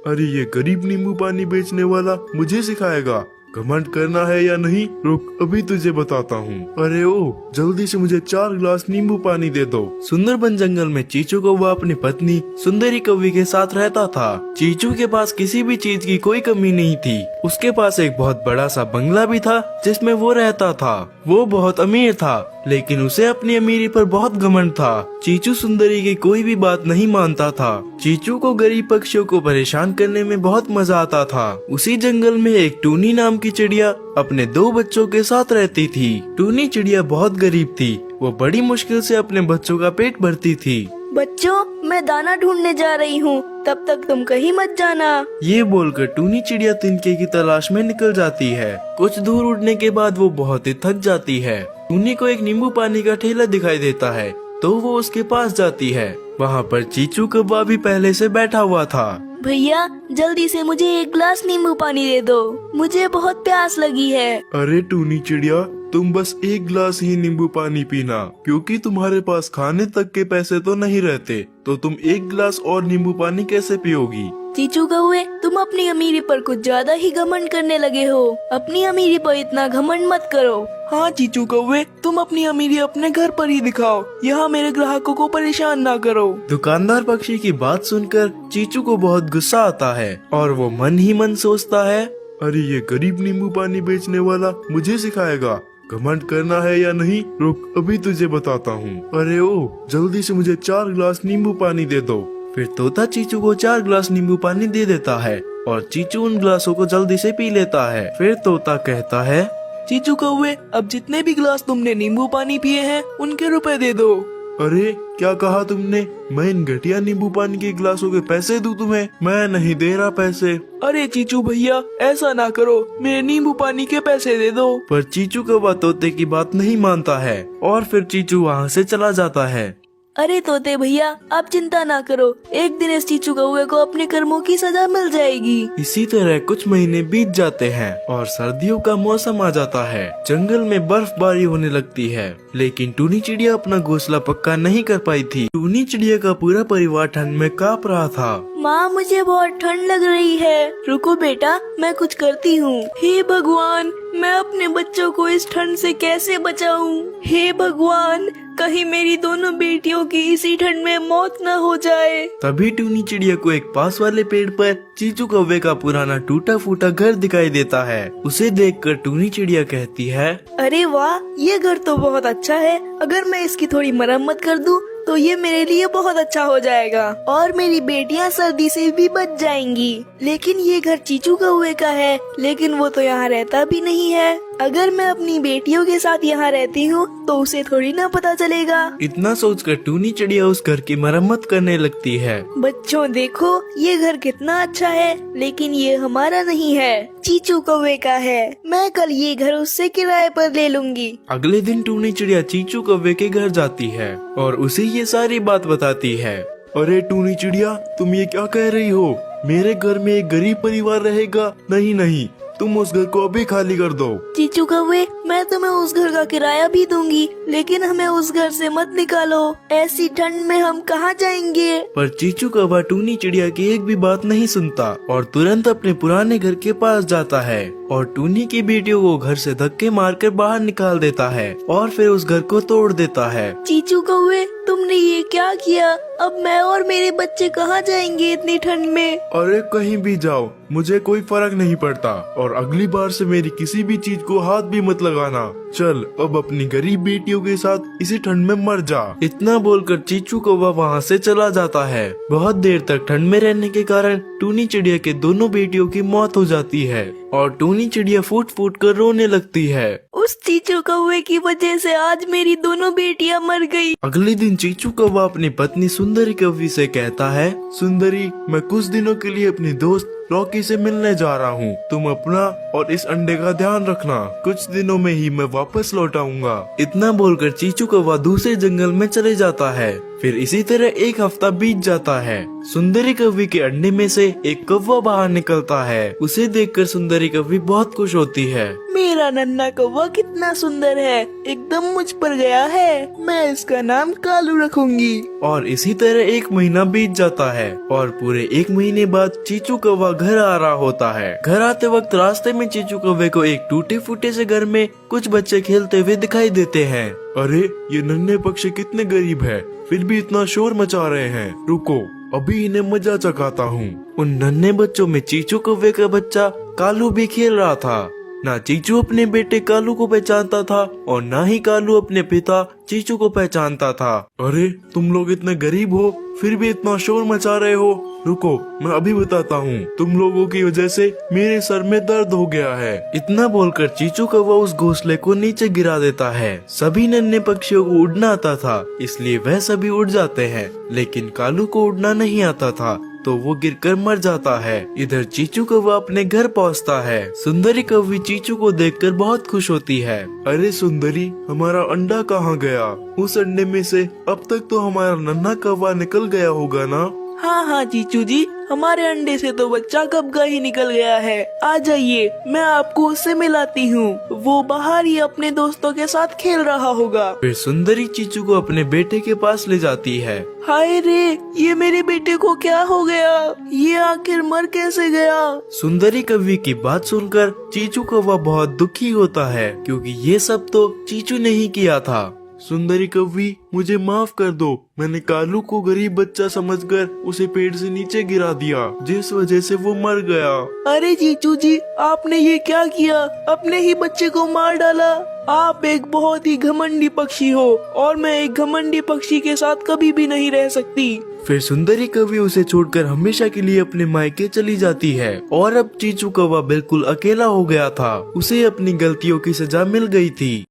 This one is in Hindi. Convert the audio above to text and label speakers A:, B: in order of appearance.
A: अरे ये गरीब नींबू पानी बेचने वाला मुझे सिखाएगा घमंड करना है या नहीं। रुक अभी तुझे बताता हूँ। अरे ओ जल्दी से मुझे 4 गिलास नींबू पानी दे दो। सुंदरबन जंगल में चीचू कौवा अपनी पत्नी सुंदरी कौवी के साथ रहता था। चीचू के पास किसी भी चीज की कोई कमी नहीं थी। उसके पास एक बहुत बड़ा सा बंगला भी था जिसमें वो रहता था। वो बहुत अमीर था लेकिन उसे अपनी अमीरी पर बहुत घमंड था। चीचू सुंदरी की कोई भी बात नहीं मानता था। चीचू को गरीब पक्षियों को परेशान करने में बहुत मजा आता था। उसी जंगल में एक टूनी नाम की चिड़िया अपने 2 बच्चों के साथ रहती थी। टूनी चिड़िया बहुत गरीब थी। वो बड़ी मुश्किल से अपने बच्चों का पेट भरती थी।
B: बच्चों, मैं दाना ढूंढने जा रही हूँ, तब तक तुम कहीं मत जाना।
A: ये बोलकर टूनी चिड़िया तिनके की तलाश में निकल जाती है। कुछ दूर उड़ने के बाद वो बहुत ही थक जाती है। टूनी को एक नींबू पानी का ठेला दिखाई देता है तो वो उसके पास जाती है। वहाँ पर चीचू कौवा भी पहले से बैठा हुआ था।
B: भैया जल्दी से मुझे 1 गिलास नींबू पानी दे दो, मुझे बहुत प्यास लगी है।
A: अरे टूनी चिड़िया, तुम बस 1 गिलास ही नींबू पानी पीना, क्योंकि तुम्हारे पास खाने तक के पैसे तो नहीं रहते, तो तुम 1 गिलास और नींबू पानी कैसे पियोगी।
B: चीचू कौवे, तुम अपनी अमीरी पर कुछ ज्यादा ही घमंड करने लगे हो। अपनी अमीरी पर इतना घमंड मत करो।
C: हाँ चीचू कौवे, तुम अपनी अमीरी अपने घर पर ही दिखाओ, यहाँ मेरे ग्राहकों को परेशान ना करो।
A: दुकानदार पक्षी की बात सुनकर चीचू को बहुत गुस्सा आता है और वो मन ही मन सोचता है, अरे ये गरीब नींबू पानी बेचने वाला मुझे सिखाएगा घमंड करना है या नहीं। रुक अभी तुझे बताता हूँ। अरे ओ जल्दी से मुझे 4 गिलास नींबू पानी दे दो। फिर तोता चीचू को 4 गिलास नींबू पानी दे देता है और चीचू उन गिलासों को जल्दी से पी लेता है। फिर तोता कहता है,
C: चीचू कौवे, अब जितने भी गिलास तुमने नींबू पानी पिए हैं उनके रुपए दे दो।
A: अरे क्या कहा तुमने? मैं इन घटिया नींबू पानी के गिलासों के पैसे दूं तुम्हें? मैं नहीं दे रहा पैसे।
C: अरे चीचू भैया, ऐसा ना करो, मेरे नींबू पानी के पैसे दे दो।
A: पर चीचू कौवा तोते की बात नहीं मानता है और फिर चीचू वहाँ से चला जाता है।
B: अरे तोते भैया, आप चिंता ना करो, एक दिन इस चीचू कौवे को अपने कर्मों की सजा मिल जाएगी।
A: इसी तरह कुछ महीने बीत जाते हैं और सर्दियों का मौसम आ जाता है। जंगल में बर्फबारी होने लगती है, लेकिन टूनी चिड़िया अपना घोंसला पक्का नहीं कर पाई थी। टूनी चिड़िया का पूरा परिवार ठंड में कांप रहा था।
B: माँ, मुझे बहुत ठंड लग रही है। रुको बेटा, मैं कुछ करती हूँ। हे भगवान, मैं अपने बच्चों को इस ठंड से कैसे बचाऊं? हे भगवान, कहीं मेरी दोनों बेटियों की इसी ठंड में मौत न हो जाए।
A: तभी टूनी चिड़िया को एक पास वाले पेड़ पर चीचू कौवे का पुराना टूटा फूटा घर दिखाई देता है। उसे देखकर टूनी चिड़िया कहती है,
B: अरे वाह, ये घर तो बहुत अच्छा है। अगर मैं इसकी थोड़ी मरम्मत कर दूं तो ये मेरे लिए बहुत अच्छा हो जाएगा और मेरी बेटियां सर्दी से भी बच जाएंगी। लेकिन ये घर चीचू कौवे का है, लेकिन वो तो यहाँ रहता भी नहीं है। अगर मैं अपनी बेटियों के साथ यहाँ रहती हूँ तो उसे थोड़ी ना पता चलेगा।
A: इतना सोचकर टूनी चिड़िया उस घर की मरम्मत करने लगती है।
B: बच्चों देखो, ये घर कितना अच्छा है, लेकिन ये हमारा नहीं है, चीचू कौवे का है। मैं कल ये घर उससे किराए पर ले लूंगी।
A: अगले दिन टूनी चिड़िया चीचू कौवे के घर जाती है और उसे ये सारी बात बताती है। अरे टूनी चिड़िया, तुम ये क्या कह रही हो? मेरे घर में एक गरीब परिवार रहेगा? नहीं नहीं, तुम उस घर को अभी खाली कर दो।
B: चीचू कौवे, मैं तुम्हें उस घर का किराया भी दूंगी, लेकिन हमें उस घर से मत निकालो। ऐसी ठंड में हम कहाँ जाएंगे?
A: पर चीचू कौवा टूनी चिड़िया की एक भी बात नहीं सुनता और तुरंत अपने पुराने घर के पास जाता है और टूनी की बेटियों को घर से धक्के मारकर बाहर निकाल देता है और फिर उस घर को तोड़ देता है।
B: चीचू कौवे, तुमने ये क्या किया? अब मैं और मेरे बच्चे कहाँ जाएंगे इतनी ठंड में?
A: अरे कहीं भी जाओ, मुझे कोई फर्क नहीं पड़ता और अगली बार से मेरी किसी भी चीज को हाथ भी मत लगाना। चल अब अपनी गरीब बेटियों के साथ इसी ठंड में मर जा। इतना बोलकर चीचू कौवा वहाँ से चला जाता है। बहुत देर तक ठंड में रहने के कारण टूनी चिड़िया के दोनों बेटियों की मौत हो जाती है और टूनी चिड़िया फूट फूट कर रोने लगती है।
B: उस चीचू कौवे की वजह से आज मेरी दोनों बेटियां मर गई।
A: अगले दिन चीचू कौवा अपनी पत्नी सुंदरी कौवी से कहता है, सुंदरी, मैं कुछ दिनों के लिए अपनी दोस्त रॉकी से मिलने जा रहा हूँ। तुम अपना और इस अंडे का ध्यान रखना। कुछ दिनों में ही मैं वापस लौट आऊंगा। इतना बोलकर चीचू कौवा दूसरे जंगल में चले जाता है। फिर इसी तरह एक हफ्ता बीत जाता है। सुंदरी कव्वी के अंडे में से एक कौवा बाहर निकलता है। उसे देखकर सुंदरी कव्वी बहुत खुश होती है।
C: मेरा नन्हा कौवा कितना सुंदर है, एकदम मुझ पर गया है। मैं इसका नाम कालू रखूंगी।
A: और इसी तरह एक महीना बीत जाता है और पूरे एक महीने बाद चीचू कौवा घर आ रहा होता है। घर आते वक्त रास्ते में चीचू कौवे को एक टूटे फूटे से घर में कुछ बच्चे खेलते हुए दिखाई देते हैं। अरे ये नन्हे पक्षी कितने गरीब है, फिर भी इतना शोर मचा रहे हैं। रुको, अभी इन्हें मजा चखाता हूँ। उन नन्हे बच्चों में चीचू कौवे का बच्चा कालू भी खेल रहा था। ना चीचू अपने बेटे कालू को पहचानता था और ना ही कालू अपने पिता चीचू को पहचानता था। अरे तुम लोग इतने गरीब हो, फिर भी इतना शोर मचा रहे हो। रुको, मैं अभी बताता हूँ। तुम लोगों की वजह से मेरे सर में दर्द हो गया है। इतना बोलकर चीचू कौवा उस घोंसले को नीचे गिरा देता है। सभी नन्हे पक्षियों को उड़ना आता था, इसलिए वह सभी उड़ जाते हैं, लेकिन कालू को उड़ना नहीं आता था, तो वो गिरकर मर जाता है। इधर चीचू कौवा अपने घर पहुंचता है। सुंदरी कौवी चीचू को देखकर बहुत खुश होती है। अरे सुंदरी, हमारा अंडा कहाँ गया? उस अंडे में से अब तक तो हमारा नन्हा कौवा निकल गया होगा ना?
C: हाँ हाँ चीचू जी, हमारे अंडे से तो बच्चा कब का ही निकल गया है। आ जाइए, मैं आपको उससे मिलाती हूँ। वो बाहर ही अपने दोस्तों के साथ खेल रहा होगा।
A: फिर सुंदरी चीचू को अपने बेटे के पास ले जाती है।
C: हाय रे, ये मेरे बेटे को क्या हो गया? ये आखिर मर कैसे गया?
A: सुंदरी कव्वी की बात सुनकर चीचू कौवा बहुत दुखी होता है, क्योंकि ये सब तो चीचू ने ही किया था। सुंदरी कव्वी, मुझे माफ कर दो। मैंने कालू को गरीब बच्चा समझकर उसे पेड़ से नीचे गिरा दिया, जिस वजह से वो मर गया।
C: अरे चीचू जी, आपने ये क्या किया? अपने ही बच्चे को मार डाला। आप एक बहुत ही घमंडी पक्षी हो और मैं एक घमंडी पक्षी के साथ कभी भी नहीं रह सकती।
A: फिर सुंदरी कव्वी उसे छोड़कर हमेशा के लिए अपने मायके चली जाती है। और अब चीचू कौवा बिल्कुल अकेला हो गया था। उसे अपनी गलतियों की सजा मिल गई थी।